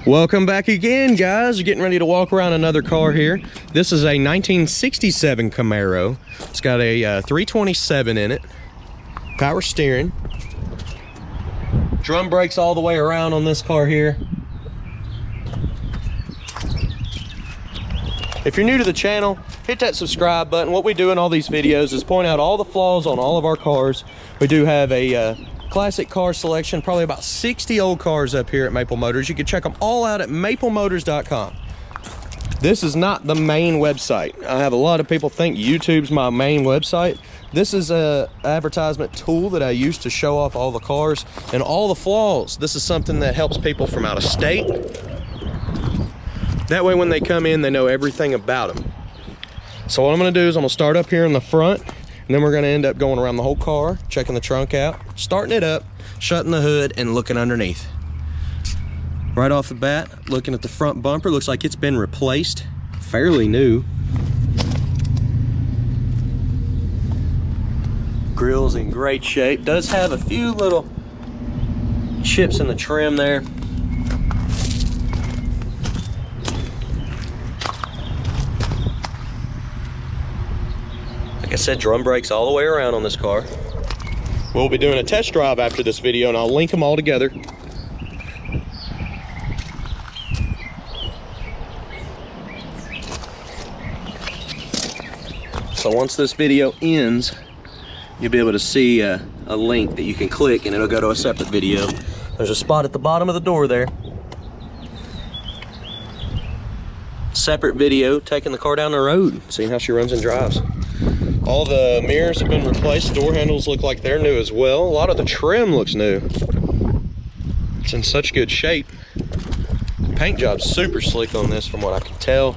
Welcome back again, guys. We're getting ready to walk around another car here. This is a 1967 Camaro. It's got a 327 in it, power steering, drum brakes all the way around on this car here. If you're new to the channel, hit that subscribe button. What we do in all these videos is point out all the flaws on all of our cars. We do have a classic car selection, probably about 60 old cars up here at Maple Motors. You can check them all out at maplemotors.com. This is not the main website. I have a lot of people think YouTube's my main website. This is a advertisement tool that I use to show off all the cars and all the flaws. This is something that helps people from out of state. That way when they come in, they know everything about them. So what I'm gonna do is I'm gonna start up here in the front, and then we're gonna end up going around the whole car, checking the trunk out, starting it up, shutting the hood, and looking underneath. Right off the bat, looking at the front bumper, looks like it's been replaced, fairly new. Grill's in great shape. Does have a few little chips in the trim there. Like I said, drum brakes all the way around on this car. We'll be doing a test drive after this video, and I'll link them all together. So once this video ends, you'll be able to see a link that you can click, and it'll go to a separate video. There's a spot at the bottom of the door there. Separate video taking the car down the road, seeing how she runs and drives. All the mirrors have been replaced. Door handles look like they're new as well. A lot of the trim looks new. It's in such good shape. Paint job's super slick on this from what I can tell.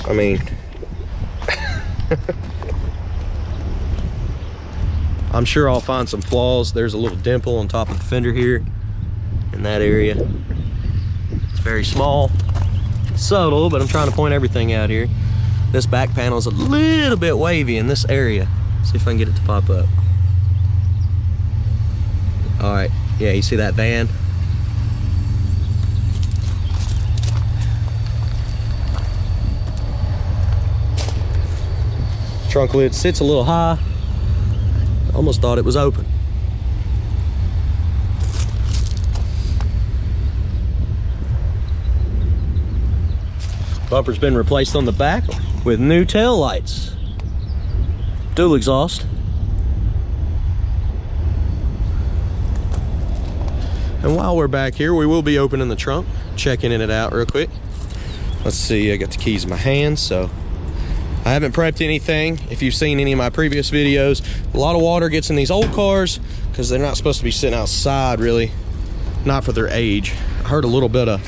I mean, I'm sure I'll find some flaws. There's a little dimple on top of the fender here in that area. It's very small, subtle, but I'm trying to point everything out here. This back panel is a little bit wavy in this area. See if I can get it to pop up. All right, yeah, you see that van? Trunk lid sits a little high. Almost thought it was open. Bumper's been replaced on the back with new tail lights. Dual exhaust. And while we're back here, we will be opening the trunk, checking it out real quick. Let's see, I got the keys in my hand, so I haven't prepped anything. If you've seen any of my previous videos, a lot of water gets in these old cars because they're not supposed to be sitting outside, really. Not for their age. I heard a little bit of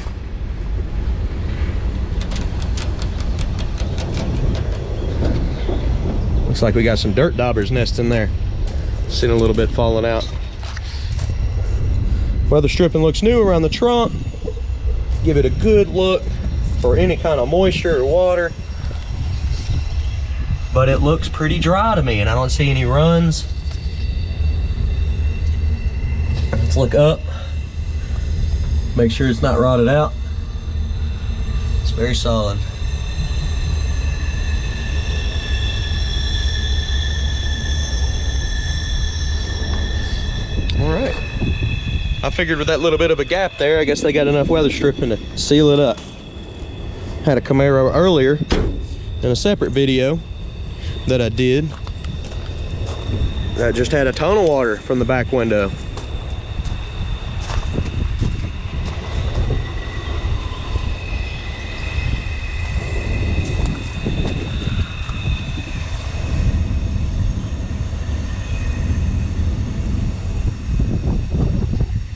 looks like we got some dirt daubers nesting there. Seen a little bit falling out. Weather stripping looks new around the trunk. Give it a good look for any kind of moisture or water. But it looks pretty dry to me, and I don't see any runs. Let's look up. Make sure it's not rotted out. It's very solid. All right. I figured with that little bit of a gap there, I guess they got enough weather stripping to seal it up. Had a Camaro earlier in a separate video that I did that just had a ton of water from the back window.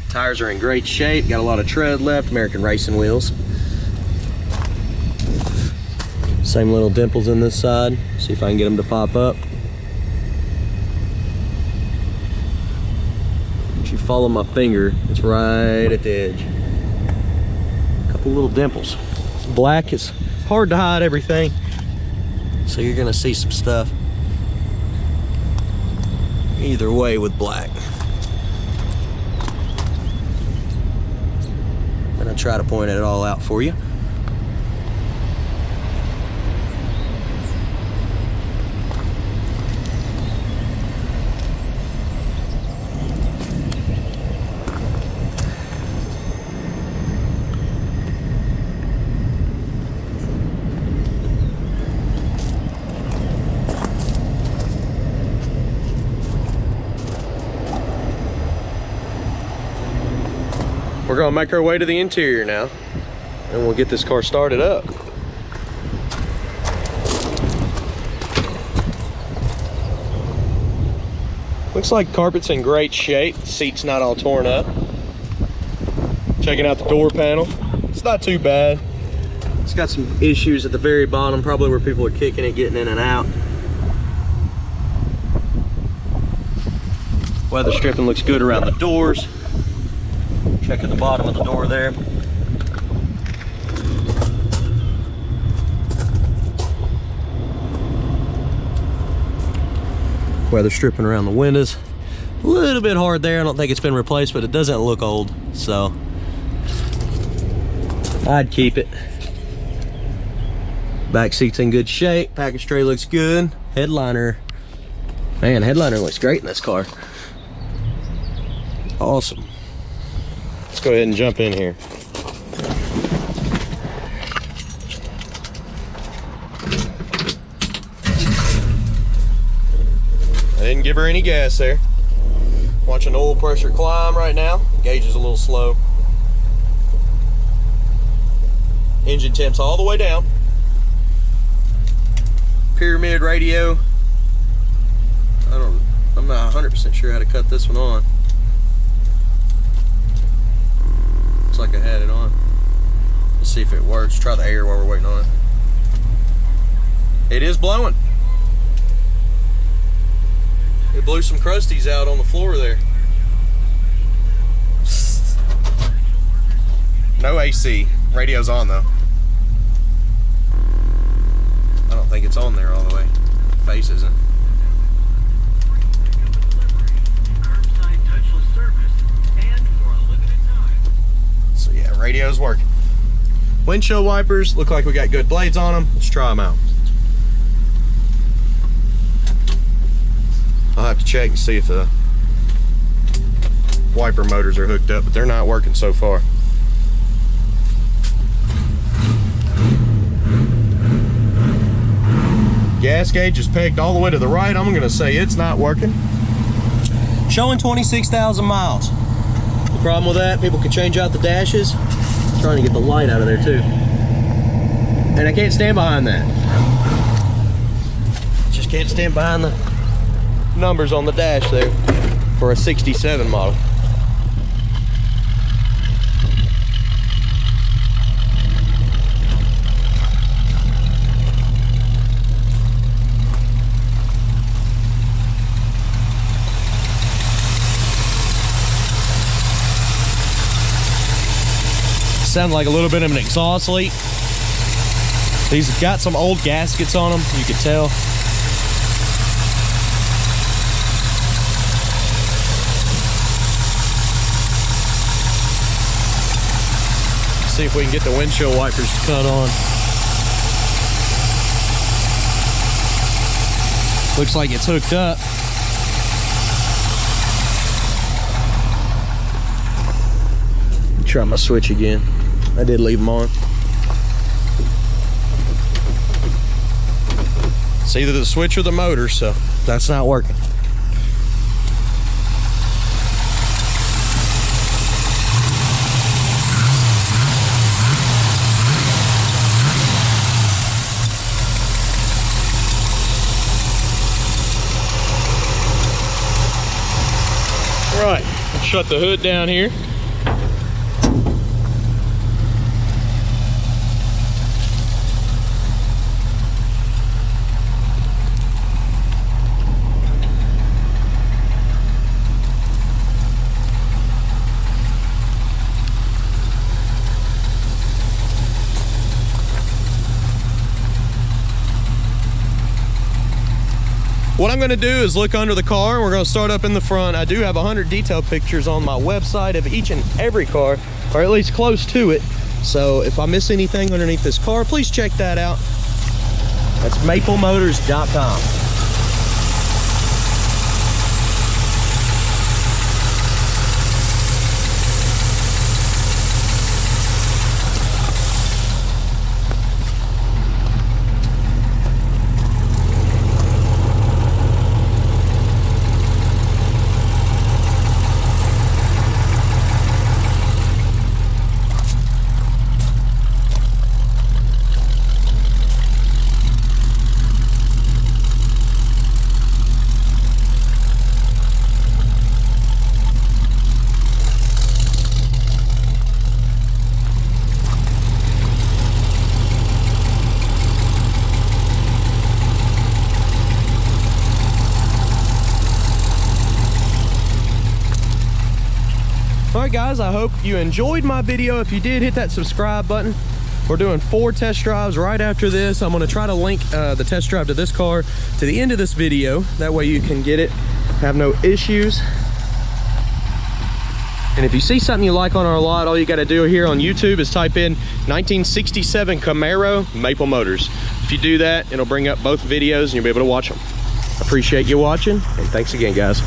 Tires are in great shape, got a lot of tread left, American racing wheels. Same little dimples in this side. See if I can get them to pop up. If you follow my finger, it's right at the edge. A couple little dimples. Black is hard to hide everything, so you're gonna see some stuff either way with black. try to point it all out for you. We're gonna make our way to the interior now, and we'll get this car started up. Looks like carpet's in great shape. The seat's not all torn up. Checking out the door panel. It's not too bad. It's got some issues at the very bottom, probably where people are kicking it, getting in and out. Weather stripping looks good around the doors. Check at the bottom of the door there. Weather stripping around the windows. A little bit hard there. I don't think it's been replaced, but it doesn't look old, so I'd keep it. Back seat's in good shape. Package tray looks good. Headliner. Man, headliner looks great in this car. Awesome. Let's go ahead and jump in here. I didn't give her any gas there. Watching the oil pressure climb right now. Gauge is a little slow. Engine temps all the way down. Pyramid radio. I'm not 100% sure how to cut this one on. Looks like I had it on. Let's see if it works. Try the air while we're waiting on it. It is blowing. It blew some crusties out on the floor there. No AC. Radio's on though. I don't think it's on there all the way. Face isn't. So yeah, radio's working. Windshield wipers look like we got good blades on them. Let's try them out. I'll have to check and see if the wiper motors are hooked up, but they're not working so far. Gas gauge is pegged all the way to the right. I'm gonna say it's not working. Showing 26,000 miles. The problem with that, people can change out the dashes. I'm trying to get the light out of there too. And I can't stand behind that. Just can't stand behind the numbers on the dash there for a 67 model. Sounds like a little bit of an exhaust leak. These have got some old gaskets on them, you can tell. See if we can get the windshield wipers to cut on. Looks like it's hooked up. Try my switch again. I did leave them on. It's either the switch or the motor, so that's not working. Right, let's shut the hood down here. What I'm gonna do is look under the car, and we're gonna start up in the front. I do have 100 detail pictures on my website of each and every car, or at least close to it. So if I miss anything underneath this car, please check that out. That's weMainbsite.com. Alright guys, I hope you enjoyed my video. If you did, hit that subscribe button. We're doing 4 test drives right after this. I'm going to try to link the test drive to this car to the end of this video. That way you can get it, have no issues. And if you see something you like on our lot, all you got to do here on YouTube is type in 1967 Camaro Maple Motors. If you do that, it'll bring up both videos and you'll be able to watch them. Appreciate you watching, and thanks again, guys.